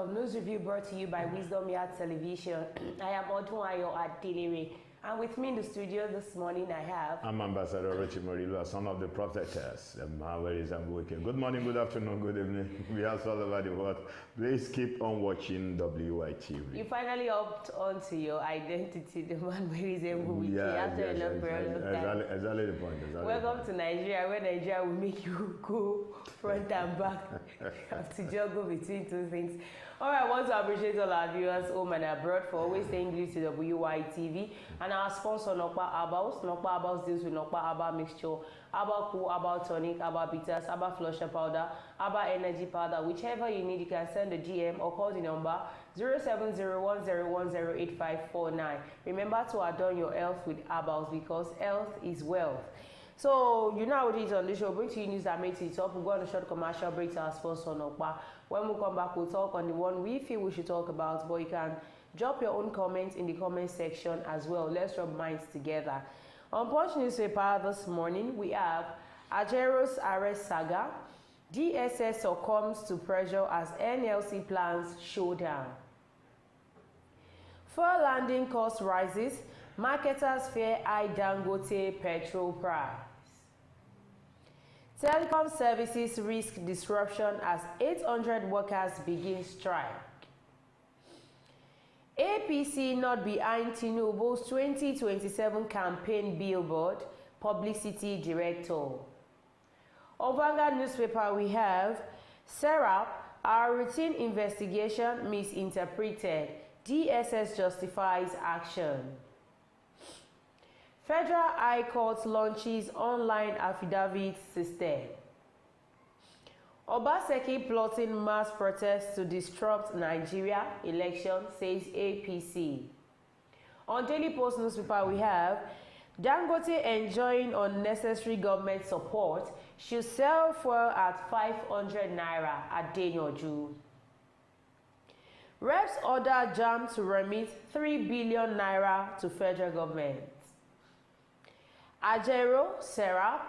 of News Review brought to you by Wisdom Yard Television. I am Odunayo Adelere. And with me in the studio this morning, I have... I'm Ambassador Richie Morillo, son of the prophetess. Good morning, good afternoon, good evening. We are all over the world. Please keep on watching WITV. You finally upped onto your identity, the man where is Wiki, after a long period of time. Exactly the point. Welcome to Nigeria, where Nigeria will make you go front and back. You have to juggle between two things. All right, I want to appreciate all our viewers home and abroad for always staying glued to WITV and our sponsor Nokpa Herbals. Nokpa Herbals deals with Nokpa Herbal mixture, Herbal Cool, Herbal Tonic, Herbal Bitters, Herbal Flusher Powder, Herbal Energy Powder. Whichever you need, you can send a DM or call the number 07010108549. Remember to adorn your health with herbals because health is wealth. So, you know how it is on the show. Bring to you news that makes it up. We'll go on a short commercial break to our sponsor, Nokpa. When we come back, we'll talk on the one we feel we should talk about. But you can drop your own comments in the comment section as well. Let's rub minds together. On Punch newspaper this morning, we have Ajaero'S arrest saga. DSS succumbs to pressure as NLC plans showdown. Fuel landing cost rises. Marketers fear high Dangote petrol price. Telecom services risk disruption as 800 workers begin strike. APC not behind Tinubu's 2027 campaign billboard, publicity director. On Vanguard newspaper we have Serap, our routine investigation misinterpreted. DSS justifies action. Federal High Court launches online affidavit system. Obaseki plotting mass protests to disrupt Nigeria election, says APC. On Daily Post newspaper we have Dangote enjoying unnecessary government support, should sell fuel at 500 naira at Denyoju. Reps order JAM to remit 3 billion naira to federal government. Ajaero'S, Serap,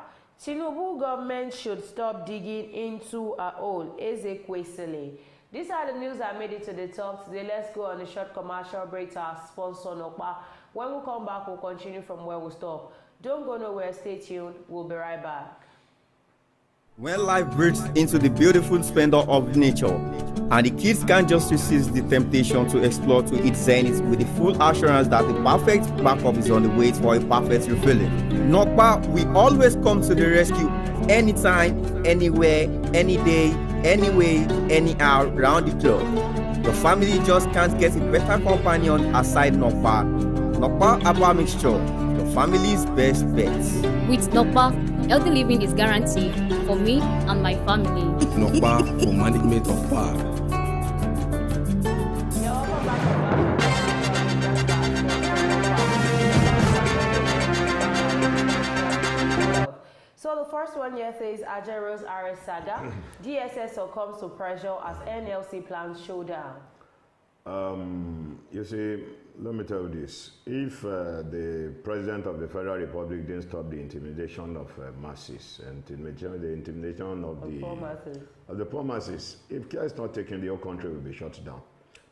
Tinubu government should stop digging into a hole, Ezekwesili. These are the news that made it to the top today. Let's go on a short commercial break to our sponsor, Nokpa. When we come back, we'll continue from where we stop. Don't go nowhere, stay tuned. We'll be right back. When life breaks into the beautiful splendor of nature, and the kids can't just resist the temptation to explore to its zenith with the full assurance that the perfect backup is on the way for a perfect refilling. Nokpa, we always come to the rescue anytime, anywhere, any day, anyway, anyhow, round the clock. Your family just can't get a better companion aside Nokpa. Nokpa Herbal Mixture, your family's best bet. With Nokpa, healthy living is guaranteed for me and my family. Nokpa for management of power. So the first one here says Ajaero'S arrest saga. DSS succumbs to pressure as NLC plans showdown. You see, let me tell you this. If the President of the Federal Republic didn't stop the intimidation of masses and the intimidation of the poor masses, if care is not taken, the whole country will be shut down.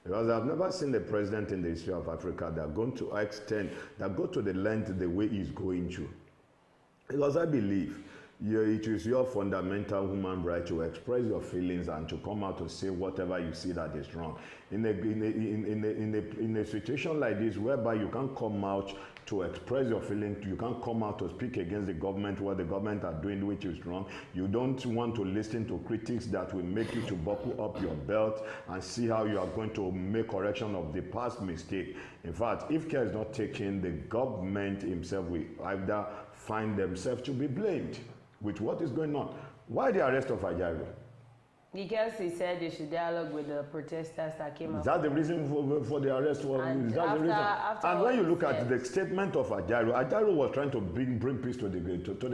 Because I've never seen a president in the history of Africa that going to extend, that go to the length the way he's going to. Because I believe it is your fundamental human right to express your feelings and to come out to say whatever you see that is wrong. In a situation like this, whereby you can't come out to express your feelings, you can't come out to speak against the government, what the government are doing, which is wrong. You don't want to listen to critics that will make you to buckle up your belt and see how you are going to make correction of the past mistake. In fact, if care is not taken, the government himself will either find themselves to be blamed with what is going on. Why the arrest of Ajaero? Because he said they should dialogue with the protesters that came up. Is that the reason for the arrest? Is that the reason? And when you look at the statement of Ajaero was trying to bring peace to the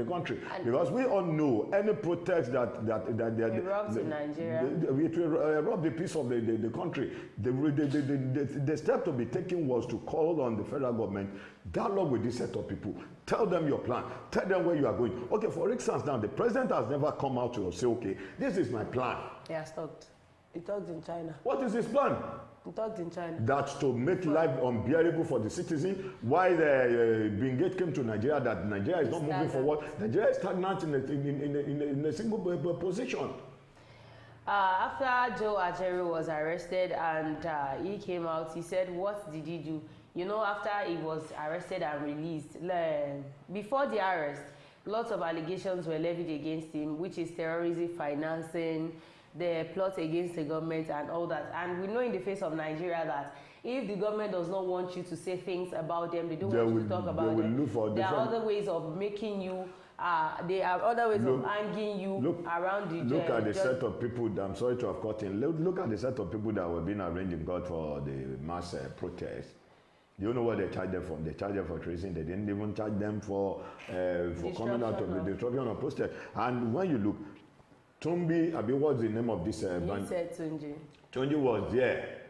country. Because we all know any protest that erupts in Nigeria, it will erupt the peace of the country. The step to be taken was to call on the federal government, dialogue with this set of people, tell them your plan, tell them where you are going. Okay, for instance, now the president has never come out to say, okay, this is my plan. They are stopped. He talked in China. What is his plan? He talked in China. That's to make life unbearable for the citizen. Why Bill Gates came to Nigeria, that Nigeria is not moving forward. Nigeria is stagnant in a single position. After Joe Ajaero was arrested and he came out, he said, what did he do? You know, after he was arrested and released, before the arrest, lots of allegations were levied against him, which is terrorism, financing, the plot against the government and all that. And we know in the face of Nigeria that if the government does not want you to say things about them, they don't want you to talk about them. There are other ways of making you, there are other ways of hanging you around the Look at the set of people, I'm sorry to have cut in, look at the set of people that were being arranged in court for the mass protest. You know what they charge them for? They charge them for treason. They didn't even charge them for coming out of the destruction of protest. And when you look, Tumbi, what's the name of this band? Said Tunji. Tunji was there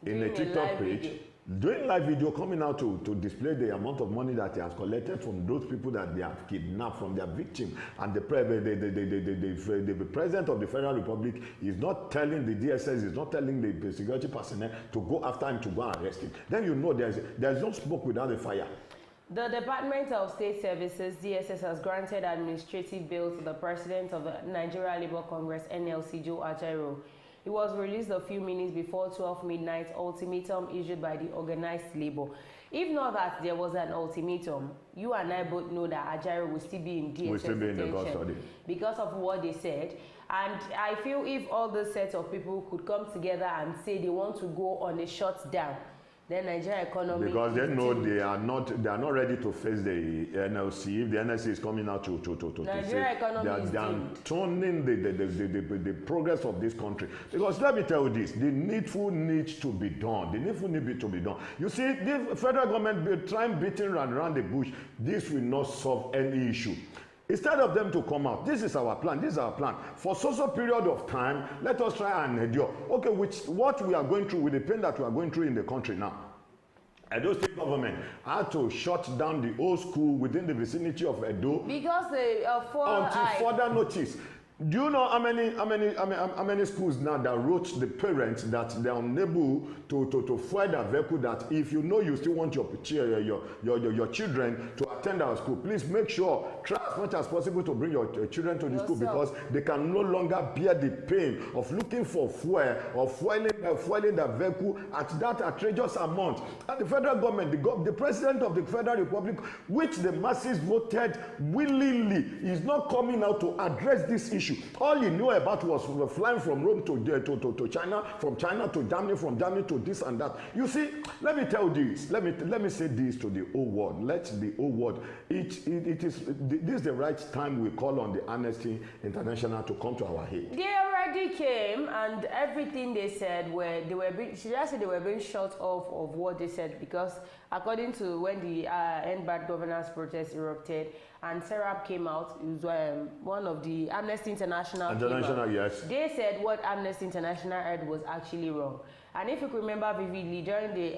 in a TikTok page, doing live video, coming out to display the amount of money that he has collected from those people that they have kidnapped, from their victims. And the president of the Federal Republic is not telling the DSS, is not telling the security personnel to go after him, to go and arrest him. Then you know there's no smoke without a fire. The Department of State Services, DSS, has granted administrative bail to the president of the Nigeria Labour Congress, NLC, Joe Ajaero. He was released a few minutes before 12 midnight ultimatum issued by the organized labor. If not that there was an ultimatum, you and I both know that Ajaero will still be in DSS detention because of what they said. And I feel if all the set of people could come together and say they want to go on a shutdown, then Nigeria economy, because they know they are not ready to face the NLC. If the NLC is coming out to Nigeria say economy they are turning the progress of this country. Because let me tell you this, the needful needs to be done. The needful need to be done. You see, the federal government trying beating around the bush, this will not solve any issue. Instead of them to come out, this is our plan, this is our plan. For so period of time, let us try and endure. Okay, what we are going through, with the pain that we are going through in the country now, Edo State government had to shut down the old school within the vicinity of Edo because until further notice. Do you know how many schools now that wrote the parents that they are unable to fuel their vehicle, that if you know you still want your children to attend our school, please make sure, try as much as possible to bring your children to the school, because they can no longer bear the pain of looking for fuel or fueling their vehicle at that outrageous amount. And the federal government, the president of the Federal Republic, which the masses voted willingly, is not coming out to address this issue. All he knew about was flying from Rome to China, from China to Germany, from Germany to this and that. You see, let me tell you this. Let me say this to the whole world. Let the whole world. This is the right time we call on the Amnesty International to come to our aid. They already came, and everything they said they were being shut off of what they said, because according to when the End Bad Governance protest erupted, and Serap came out, it was one of the Amnesty International yes. They said what Amnesty International heard was actually wrong. And if you remember vividly, during the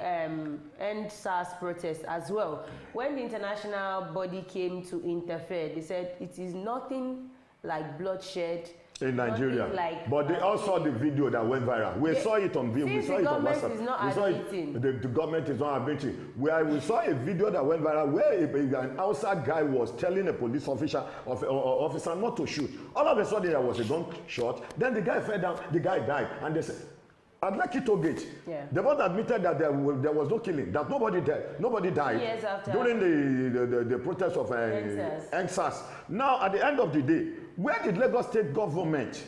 End SARS protest as well, when the international body came to interfere, they said it is nothing like bloodshed in Nigeria, but they all saw the video that went viral. We saw it on video, we saw it on WhatsApp. The government is not admitting. We saw a video that went viral where an outside guy was telling a police officer not to shoot. All of a sudden there was a gunshot. Then the guy fell down. The guy died, and they said, I'd like it to gate. Yeah. They both admitted that there was no killing, that nobody died during the protest of NSAS. Now, at the end of the day, where did Lagos State government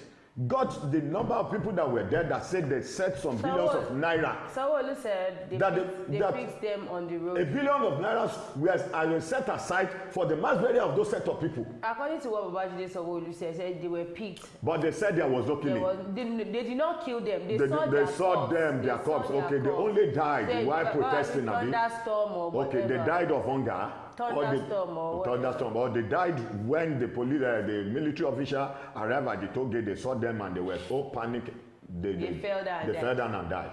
got the number of people that were there that said they set some billions of naira? Sanwo-Olu said they fixed them on the road. $1 billion of naira were set aside for the mass burial of those set of people. According to what Babajide Sanwo-Olu said they were picked. But they said there was no killing. They did not kill them. They saw their corpse. Okay, they only died while protesting. Thunderstorm or whatever. Okay, they died of hunger. Thunderstorm or they died when the police, the military officer arrived at the toll gate. They saw them and they were so panicked. They fell down and died.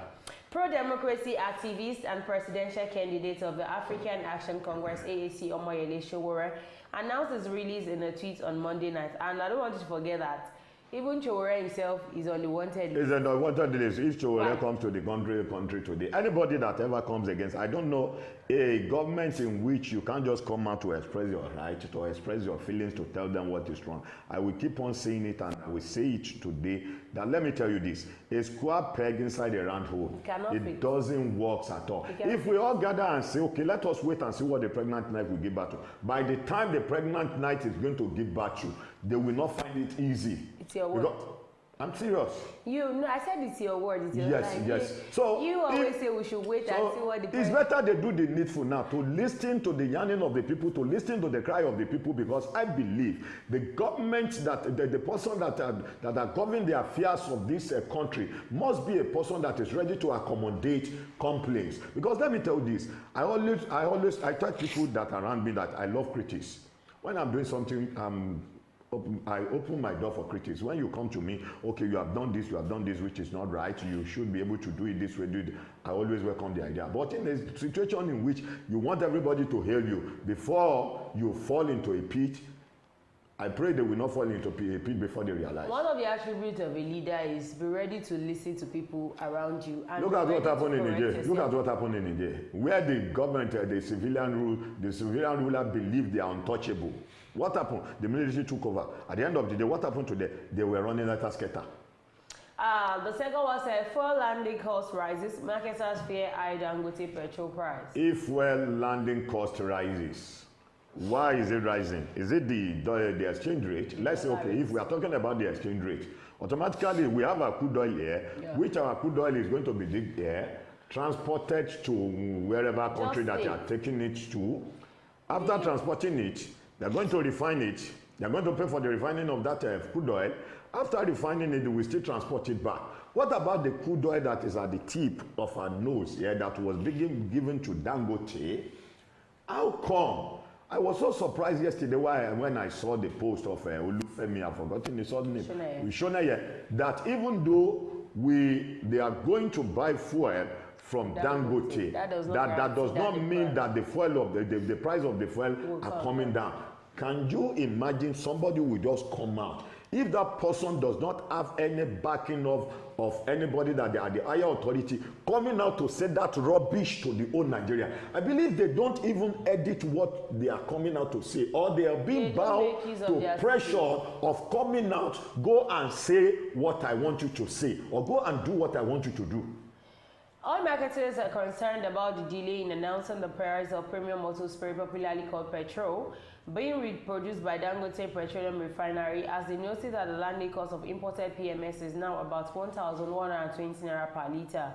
Pro-democracy activist and presidential candidate of the African Action Congress, AAC, Omoyele Sowore, announced his release in a tweet on Monday night. And I don't want you to forget that even Chowore himself is on the wanted list. Is on the wanted list. If Chowore comes to the country today, anybody that ever comes against, I don't know a government in which you can't just come out to express your right, to express your feelings, to tell them what is wrong. I will keep on saying it, and I will say it today, that let me tell you this, a square peg inside a round hole, it doesn't work at all. If we all gather and say, okay, let us wait and see what the pregnant knife will give birth to, by the time the pregnant knife is going to give birth to, they will not find it easy. It's your word. I'm serious. I said it's your word. It's your yes. So you always say we should wait and see what the. It's better they do the needful now, to listen to the yearning of the people, to listen to the cry of the people, because I believe the government that the person that are governing the affairs of this country must be a person that is ready to accommodate complaints. Because let me tell you this, I tell people that around me that I love critics. When I'm doing something, I open my door for critics. When you come to me, okay, you have done this, which is not right, you should be able to do it this way, do it. I always welcome the idea. But in a situation in which you want everybody to hail you, before you fall into a pit, I pray they will not fall into a pit before they realize. One of the attributes of a leader is be ready to listen to people around you. And look at what happened in Nigeria. Look at what happened in Nigeria, where the government, the civilian ruler believed they are untouchable. What happened? The military took over. At the end of the day, what happened to them? They were running like a skater. The second was fuel landing cost rises. Marketers fear high Dangote petrol price. If fuel landing cost rises, why is it rising? Is it the exchange rate? Let's say, okay, if we are talking about the exchange rate, automatically we have a crude oil here, which our crude oil is going to be digged here, transported to wherever country that you are taking it to. After transporting it, they're going to refine it. They're going to pay for the refining of that crude oil. After refining it, they will still transport it back. What about the crude oil that is at the tip of our nose here, that was given to Dangote? How come? I was so surprised yesterday when I saw the post of Olufemi, I've forgotten his other name, Shoneye, that even though they are going to buy fuel from Dangote, that does not mean that the price of the fuel are coming down. Can you imagine somebody will just come out? If that person does not have any backing of anybody that they are the higher authority, coming out to say that rubbish to the whole Nigeria, I believe they don't even edit what they are coming out to say, or they are being bound to pressure of coming out, go and say what I want you to say, or go and do what I want you to do. Oil marketers are concerned about the delay in announcing the price of premium motor spirit, popularly called petrol, being produced by Dangote Petroleum Refinery, as they noted that the landing cost of imported PMS is now about 1,120 naira per litre.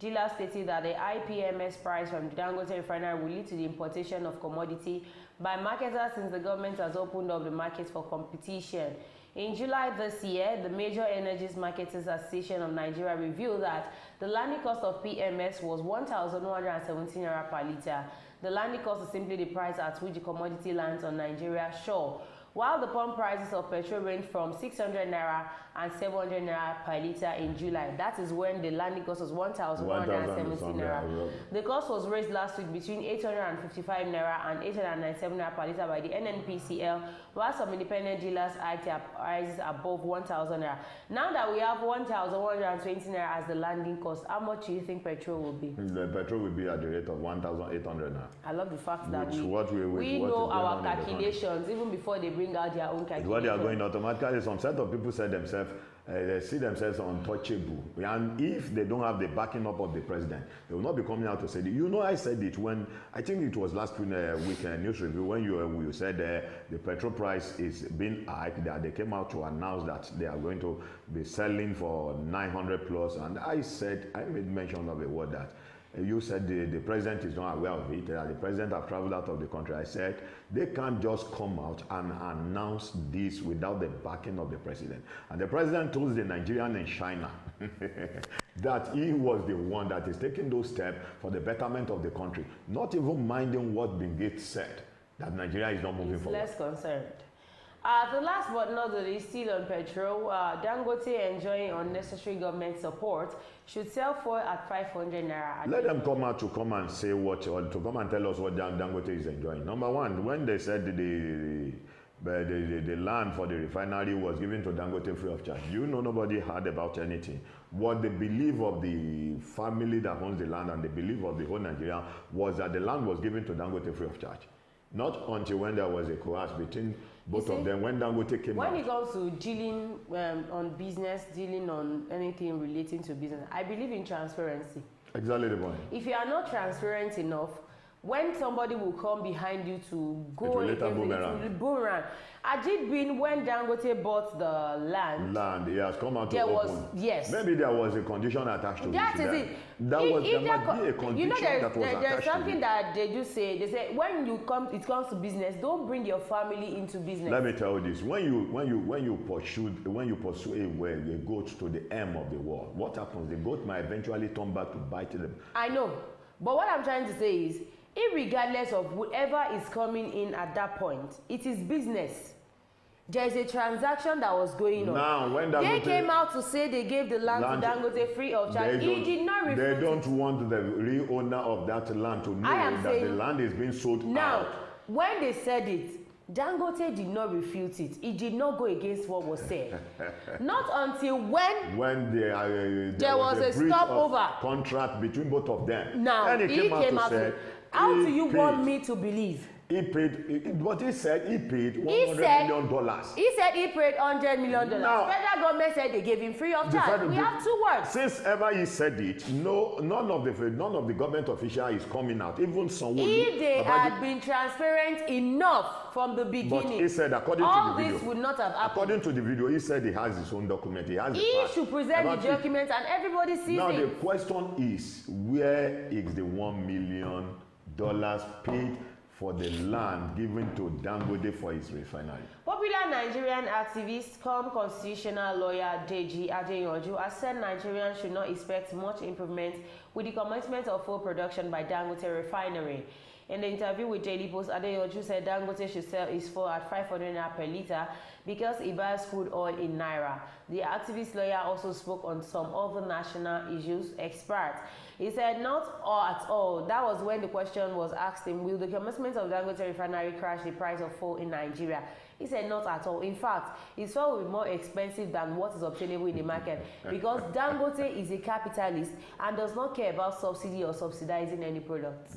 Dealers stated that the high PMS price from the Dangote Refinery will lead to the importation of commodity by marketers since the government has opened up the market for competition. In July this year, the Major Energies Marketers Association of Nigeria revealed that the landing cost of PMS was 1,117 naira per litre. The landing cost is simply the price at which the commodity lands on Nigeria's shore, while the pump prices of petrol range from 600 naira and 700 naira per litre in July. That is when the landing cost was 1,170 naira. The cost was raised last week between 855 naira and 897 naira per litre by the NNPCL, while some independent dealers hiked their prices above 1,000 naira. Now that we have 1,120 naira as the landing cost, how much do you think petrol will be? The petrol will be at the rate of 1,800 naira. I love the fact that we know our calculations even before they bring out their own calculations. What they are going automatically, some set of people said themselves, they see themselves untouchable, and if they don't have the backing up of the president, they will not be coming out to say it. You know, I said it when I think it was last week news review when you said the petrol price is being hiked. That they came out to announce that they are going to be selling for 900 plus, and I made mention of a word that. You said the president is not aware of it, the president have traveled out of the country. I said they can't just come out and announce this without the backing of the president. And the president told the Nigerian in China that he was the one that is taking those steps for the betterment of the country, not even minding what Bill Gates said, that Nigeria is not moving forward. Less concerned. The last but not the least, still on petrol, Dangote enjoying unnecessary government support should sell fuel at 500 naira. Let them come out to come and say what, or to come and tell us what Dangote is enjoying. Number one, when they said but the land for the refinery was given to Dangote free of charge. You know, nobody heard about anything. What the belief of the family that owns the land and the belief of the whole Nigeria was that the land was given to Dangote free of charge. Not until when there was a coerce between both of them, when Dangote came out. When it comes to dealing on business, dealing on anything relating to business, I believe in transparency. Exactly the point. If you are not transparent enough, when somebody will come behind you to go it will boomerang. Ajit been when Dangote bought the land. He has come out to open. Yes. Maybe there was a condition attached to that. That is it. There might be a condition that was attached there's something that they do say. They say when it comes to business, don't bring your family into business. Let me tell you this: when you pursue a goat to the end of the world, what happens? The goat might eventually turn back to bite them. I know, but what I'm trying to say is, irregardless of whoever is coming in at that point, it is business. There is a transaction that was going on. Now, when they came out to say they gave the land to Dangote free of charge, he did not refuse. They don't want the real owner of that land to know that the land is being sold now, when they said it, Dangote did not refute it. He did not go against what was said. Not until when there was a stopover contract between both of them. Now, and he came out to say, how do you want me to believe? He paid, what he said, he paid $100 million. He said he paid $100 million. Now, federal government said they gave him free of charge. We have two words. Since ever he said it, none of the government official is coming out. Even someone. If they had been transparent enough from the beginning, but he said, according all to the video, this would not have happened. According to the video, he said he has his own document. He should present the document and everybody sees it. Now the question is, where is the $1 million paid for the land given to Dangote for his refinery? Popular Nigerian activist, constitutional lawyer Deji Ajaero'S has said Nigerians should not expect much improvement with the commencement of full production by Dangote refinery. In the interview with Daily Post, Ajaero'S said Dangote should sell his fuel at 500 naira per litre because he buys crude oil in naira. The activist lawyer also spoke on some other national issues. Expert. He said not all at all. That was when the question was asked him, will the commencement of Dangote refinery crash the price of fuel in Nigeria? He said not at all. In fact, his fuel will be more expensive than what is obtainable in the market because Dangote is a capitalist and does not care about subsidy or subsidizing any product.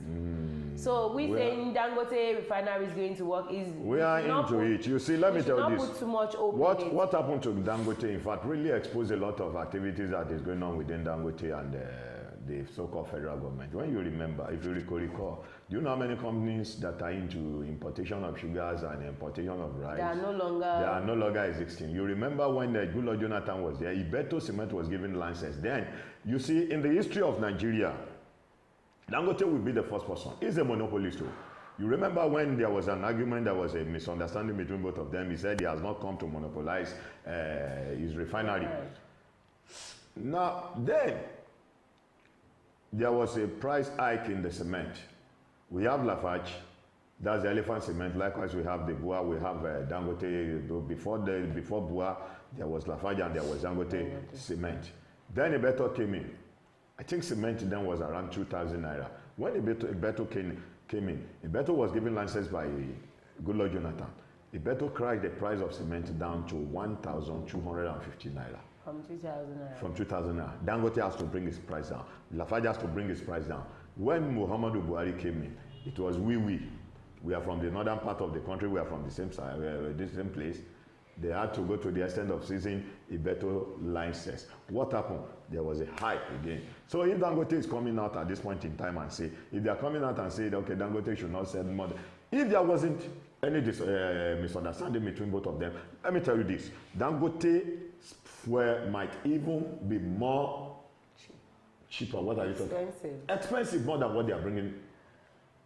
So we saying Dangote refinery is going to work is we are into it. You see, let me tell you this. Put too much hope what happened to Dangote, in fact, really exposed a lot of activities that is going on within Dangote and the so-called federal government. When you remember, if you recall, do you know how many companies that are into importation of sugars and importation of rice? They are no longer existing. You remember when Goodluck Jonathan was there, Ibeto Cement was given license. Then, you see, in the history of Nigeria, Dangote will be the first person. He's a monopolist too. You remember when there was an argument, there was a misunderstanding between both of them. He said he has not come to monopolize his refinery. Now, then, there was a price hike in the cement. We have Lafarge, that's the Elephant Cement. Likewise, we have the Bua, we have Dangote. Before Bua, there was Lafarge and there was Dangote Cement. Then Ibeto came in. I think cement then was around 2,000 naira. When Ibeto came in, Ibeto was given license by Goodluck Jonathan. Ibeto crashed the price of cement down to 1,250 naira. From 2,000 naira. From 2,000 naira. Dangote has to bring his price down. Lafarge has to bring his price down. When Muhammadu Buhari came in, it was we. We are from the northern part of the country. We are from the same side, the same place. They had to go to the extent of seizing Ibeto license. What happened? There was a hype again. So if Dangote is coming out at this point in time and say, if they are coming out and say, okay, Dangote should not sell more. If there wasn't any misunderstanding between both of them, let me tell you this: Dangote fuel might even be more cheaper. What are you talking? Expensive more than what they are bringing.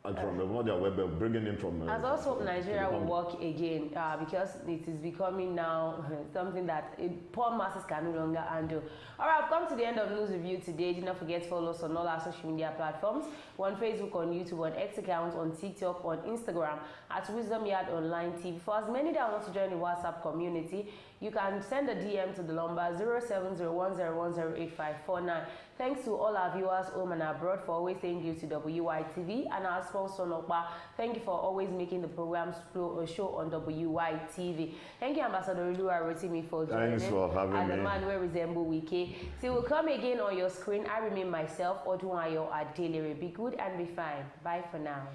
From what they are bringing in from. As also Nigeria will work again because it is becoming now something that poor masses can no longer handle. All right, I've come to the end of News Review today. Do not forget to follow us on all our social media platforms. We're on Facebook, on YouTube, on X account, on TikTok, on Instagram at Wisdom Yard Online TV. For as many that want to join the WhatsApp community, you can send a DM to the number 07010108549. Thanks to all our viewers home and abroad for always saying you to WYTV, and our sponsor Nokpa. Thank you for always making the programs show on WYTV. Thank you, Ambassador Ilua Rotimi, for joining. Thanks for having me. And the man will resemble Wiki. So we'll come again on your screen. I remain myself, Odunayo Adelere. Be good and be fine. Bye for now.